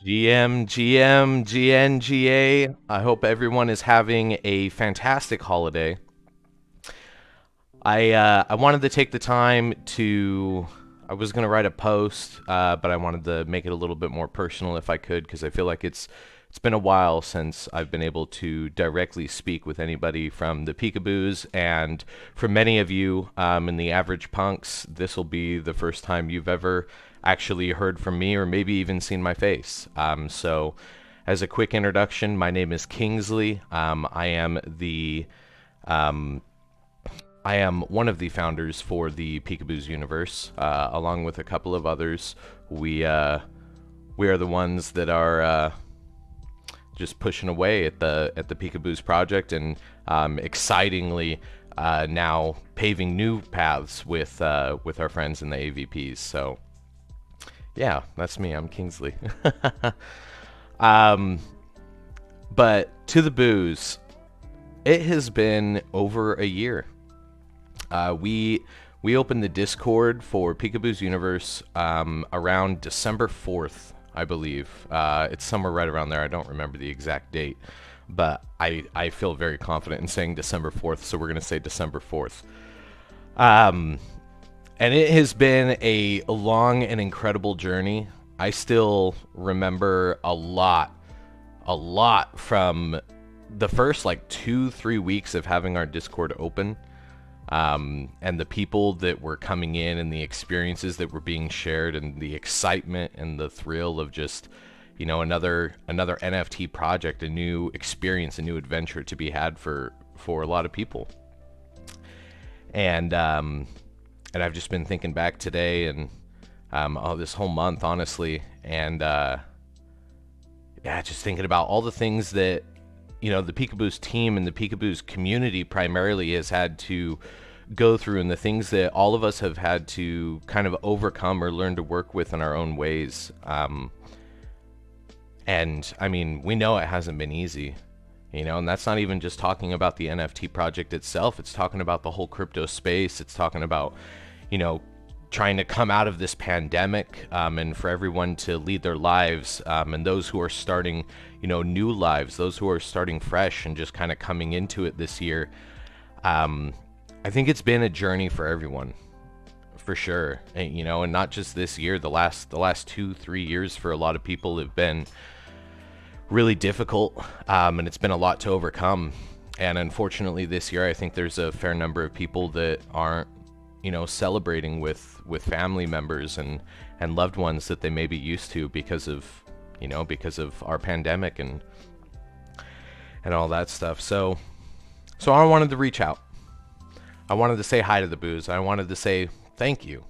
GM, I hope everyone is having a fantastic holiday. I wanted to take the time to. I was gonna write a post, but I wanted to make it a little bit more personal if I could, because I feel like it's been a while since I've been able to directly speak with anybody from the Peekaboos, and for many of you in the Average Punks, this will be the first time you've ever actually heard from me or maybe even seen my face. So, as a quick introduction, my name is Kingsley. Um, I am one of the founders for the Peekaboos universe, along with a couple of others. We are the ones that are just pushing away at the Peekaboos project, and excitingly now paving new paths with our friends in the AVPs. So yeah, that's me. I'm Kingsley. um, but to the booze, it has been over a year. We opened the Discord for Peekaboo's Universe around December 4th, I believe. It's somewhere right around there. I don't remember the exact date, but I feel very confident in saying December 4th, so we're going to say December 4th. Um, and it has been a long and incredible journey. I still remember a lot from the first like 2-3 weeks of having our Discord open, and the people that were coming in and the experiences that were being shared and the excitement and the thrill of just, another NFT project, a new experience, a new adventure to be had for a lot of people. And I've just been thinking back today and this whole month, honestly, and yeah, just thinking about all the things that the Peekaboos team and the Peekaboos community primarily has had to go through, and the things that all of us have had to kind of overcome or learn to work with in our own ways. And I mean, we know it hasn't been easy, and that's not even just talking about the NFT project itself. It's talking about the whole crypto space. It's talking about, you know, trying to come out of this pandemic, and for everyone to lead their lives, and those who are starting, new lives, those who are starting fresh and just kind of coming into it this year. I think it's been a journey for everyone, for sure. And not just this year. The last 2-3 years for a lot of people have been really difficult, and it's been a lot to overcome. And unfortunately, this year, I think there's a fair number of people that aren't, celebrating with family members and loved ones that they may be used to because of our pandemic and all that stuff. So I wanted to reach out. I wanted to say hi to the booze. I wanted to say thank you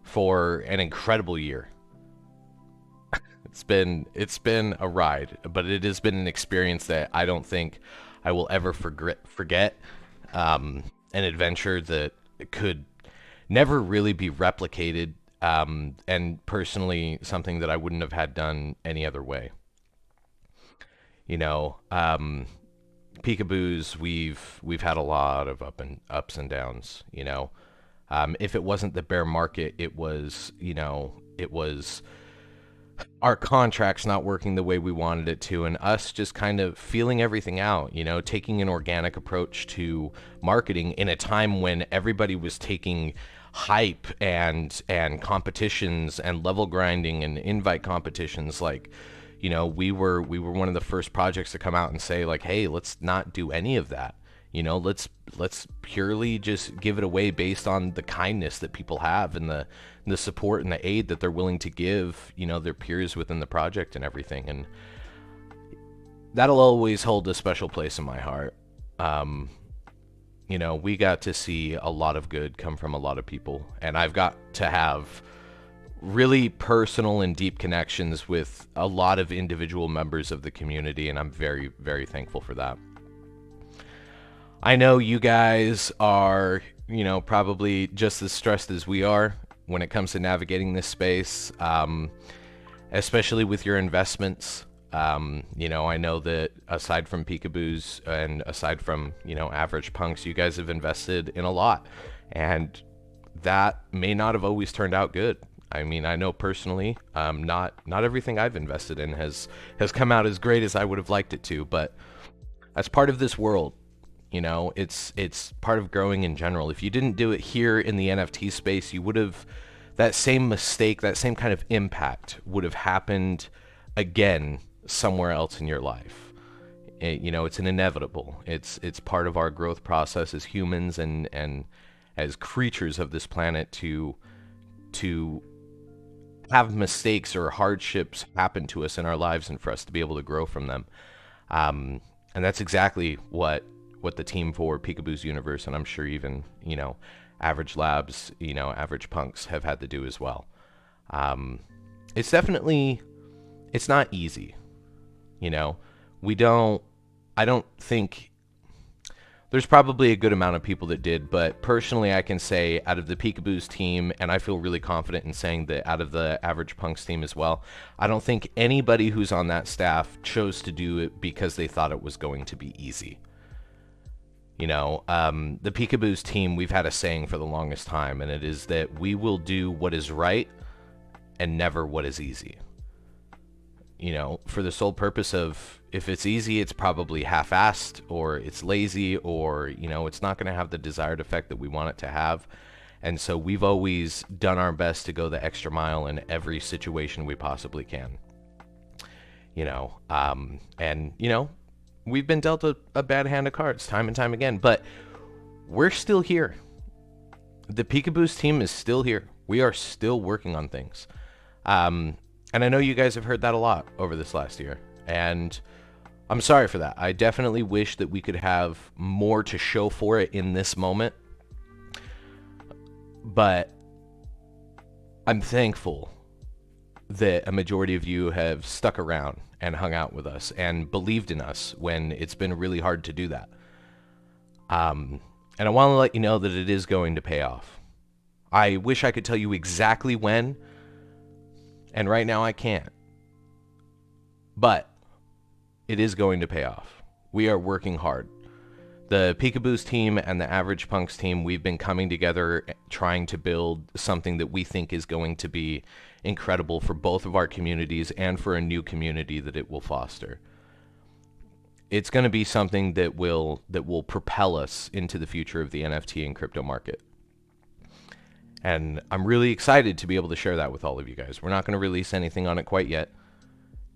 for an incredible year. It's been a ride, but it has been an experience that I don't think I will ever forget. An adventure that could never really be replicated, and personally something that I wouldn't have had done any other way. You know, Peekaboos, we've had a lot of ups and downs. If it wasn't the bear market, it was our contracts not working the way we wanted it to, and us just kind of feeling everything out, taking an organic approach to marketing in a time when everybody was taking hype and competitions and level grinding and invite competitions. Like, we were one of the first projects to come out and say, like, hey, let's not do any of that. Let's purely just give it away based on the kindness that people have, and the support and the aid that they're willing to give, their peers within the project and everything. And that'll always hold a special place in my heart. We got to see a lot of good come from a lot of people, and I've got to have really personal and deep connections with a lot of individual members of the community, and I'm very, very thankful for that. I know you guys are, probably just as stressed as we are when it comes to navigating this space, especially with your investments. I know that aside from Peekaboos and aside from, Average Punks, you guys have invested in a lot, and that may not have always turned out good. I mean, I know personally, not everything I've invested in has come out as great as I would have liked it to, but that's part of this world. It's part of growing in general. If you didn't do it here in the NFT space, you would have that same mistake, that same kind of impact would have happened again somewhere else in your life. It's an inevitable. It's part of our growth process as humans and as creatures of this planet to have mistakes or hardships happen to us in our lives and for us to be able to grow from them. And that's exactly what the team for Peekaboo's Universe, and I'm sure even, Average Labs, Average Punks have had to do as well. It's not easy. I don't think there's probably a good amount of people that did, but personally I can say out of the Peekaboo's team, and I feel really confident in saying that out of the Average Punks team as well, I don't think anybody who's on that staff chose to do it because they thought it was going to be easy. The Peekaboo's team, we've had a saying for the longest time, and it is that we will do what is right and never what is easy. For the sole purpose of, if it's easy, it's probably half-assed, or it's lazy, or, it's not going to have the desired effect that we want it to have. And so we've always done our best to go the extra mile in every situation we possibly can. We've been dealt a bad hand of cards time and time again, but we're still here. The Peekaboo's team is still here. We are still working on things. And I know you guys have heard that a lot over this last year, and I'm sorry for that. I definitely wish that we could have more to show for it in this moment, but I'm thankful that a majority of you have stuck around and hung out with us and believed in us when it's been really hard to do that. And I want to let you know that it is going to pay off. I wish I could tell you exactly when, and right now I can't. But it is going to pay off. We are working hard. The Peekaboo's team and the Average Punks team, we've been coming together trying to build something that we think is going to be incredible for both of our communities and for a new community that it will foster. It's going to be something that will propel us into the future of the NFT and crypto market. And I'm really excited to be able to share that with all of you guys. We're not going to release anything on it quite yet.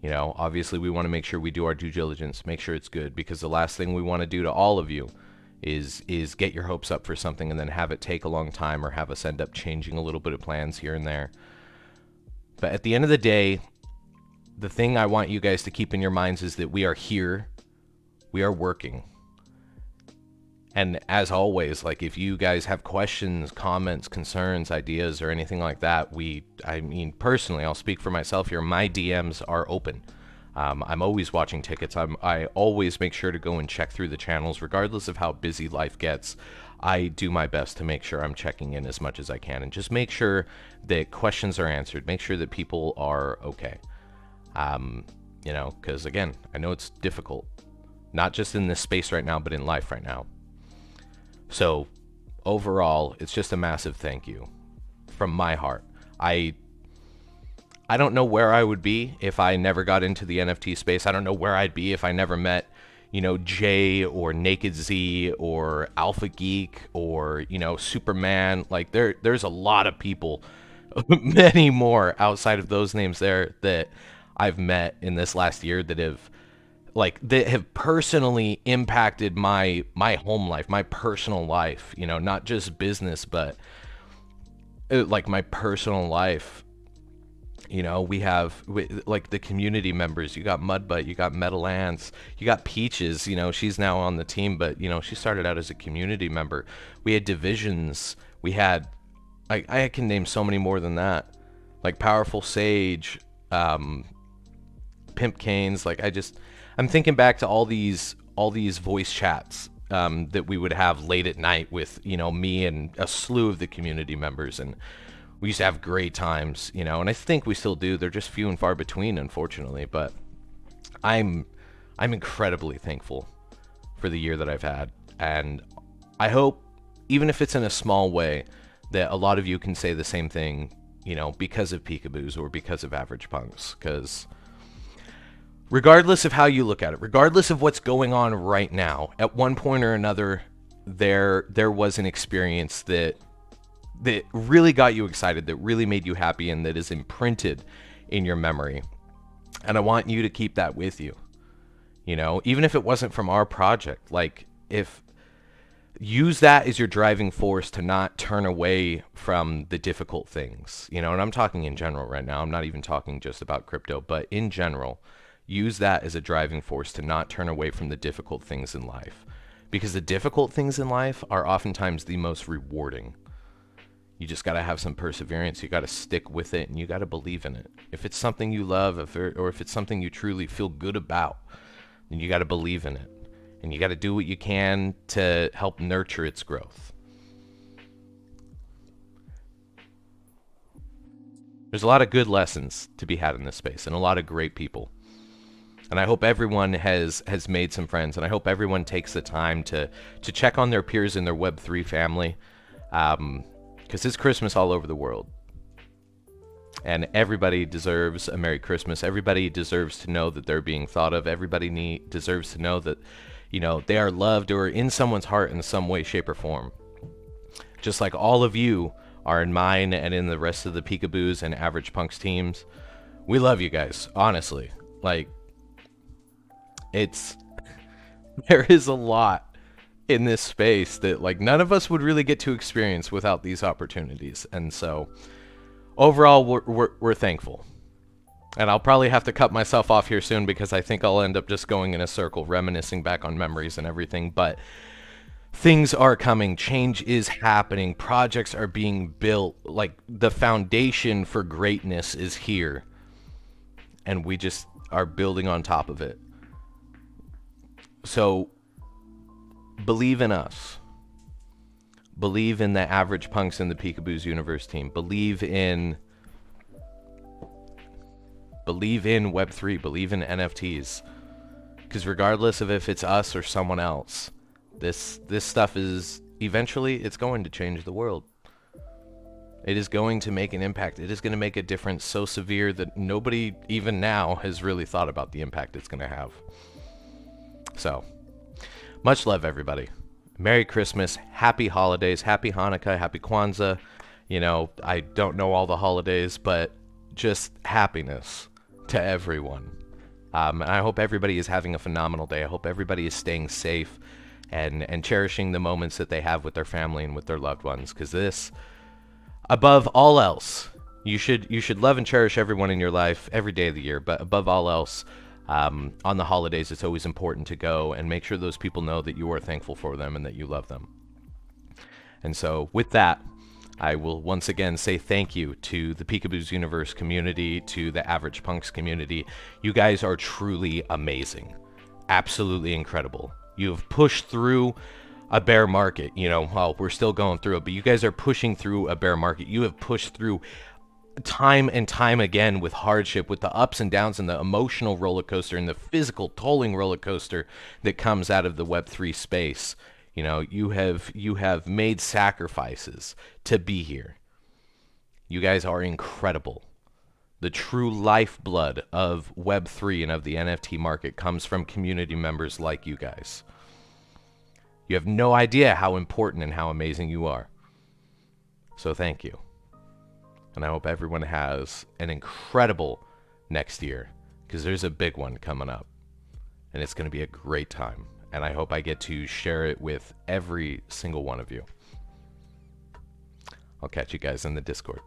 Obviously we want to make sure we do our due diligence, make sure it's good, because the last thing we want to do to all of you is get your hopes up for something and then have it take a long time or have us end up changing a little bit of plans here and there. But at the end of the day, the thing I want you guys to keep in your minds is that we are here, we are working. And as always, if you guys have questions, comments, concerns, ideas, or anything like that, personally, I'll speak for myself here, my DMs are open. I'm always watching tickets. I always make sure to go and check through the channels, regardless of how busy life gets. I do my best to make sure I'm checking in as much as I can and just make sure that questions are answered, make sure that people are okay. Because again, I know it's difficult, not just in this space right now, but in life right now. So overall, it's just a massive thank you from my heart. I don't know where I would be if I never got into the NFT space. I don't know where I'd be if I never met, Jay or Naked Z or Alpha Geek or, Superman. There's a lot of people, many more outside of those names there that I've met in this last year that have personally impacted my home life, my personal life, not just business, but my personal life. We have the community members. You got Mudbutt, you got Metal Ants, you got Peaches. She's now on the team, but she started out as a community member. We had Divisions. We had I can name so many more than that, Powerful Sage, Pimp Canes. I'm thinking back to all these voice chats that we would have late at night with me and a slew of the community members, and we used to have great times, and I think we still do. They're just few and far between, unfortunately, but I'm incredibly thankful for the year that I've had, and I hope, even if it's in a small way, that a lot of you can say the same thing you know, because of Peekaboos or because of Average Punks. Because regardless of how you look at it, regardless of what's going on right now, at one point or another, there was an experience that really got you excited, that really made you happy, and that is imprinted in your memory. And I want you to keep that with you. You know, even if it wasn't from our project, like, if use that as your driving force to not turn away from the difficult things, you know, and I'm talking in general right now. I'm not even talking just about crypto, but in general, use that as a driving force to not turn away from the difficult things in life, because the difficult things in life are oftentimes the most rewarding. You just got to have some perseverance. You got to stick with it, and you got to believe in it. If it's something you love, or if it's something you truly feel good about, then you got to believe in it. And you got to do what you can to help nurture its growth. There's a lot of good lessons to be had in this space, and a lot of great people. And I hope everyone has made some friends, and I hope everyone takes the time to check on their peers in their Web3 family, because it's Christmas all over the world. And everybody deserves a Merry Christmas. Everybody deserves to know that they're being thought of. Everybody deserves to know that, you know, they are loved or in someone's heart in some way, shape, or form. Just like all of you are in mine and in the rest of the Peekaboos and Average Punks teams. We love you guys, honestly. Like, there is a lot in this space that, like, none of us would really get to experience without these opportunities. And so overall, we're thankful. And I'll probably have to cut myself off here soon, because I think I'll end up just going in a circle, reminiscing back on memories and everything. But things are coming. Change is happening. Projects are being built. Like, the foundation for greatness is here. And we just are building on top of it. So believe in us. Believe in the Average Punks and the Peekaboos Universe team. Believe in Web3. Believe in NFTs. Because regardless of if it's us or someone else, this stuff is eventually, it's going to change the world. It is going to make an impact. It is going to make a difference so severe that nobody even now has really thought about the impact it's going to have. So, much love, everybody. Merry Christmas, happy holidays, happy Hanukkah, happy Kwanzaa. You know, I don't know all the holidays, but just happiness to everyone. And I hope everybody is having a phenomenal day. I hope everybody is staying safe and cherishing the moments that they have with their family and with their loved ones. Because this, above all else, you should love and cherish everyone in your life every day of the year. But above all else, on the holidays, it's always important to go and make sure those people know that you are thankful for them and that you love them. And so with that, I will once again say thank you to the Peekaboos Universe community, to the Average Punks community. You guys are truly amazing. Absolutely incredible. You have pushed through a bear market. You know, well, we're still going through it, but you guys are pushing through a bear market. You have pushed through time and time again with hardship, with the ups and downs and the emotional roller coaster and the physical tolling roller coaster that comes out of the Web3 space. You know, you have made sacrifices to be here. You guys are incredible. The true lifeblood of Web3 and of the NFT market comes from community members like you guys. You have no idea how important and how amazing you are. So thank you. And I hope everyone has an incredible next year, because there's a big one coming up. And it's going to be a great time. And I hope I get to share it with every single one of you. I'll catch you guys in the Discord.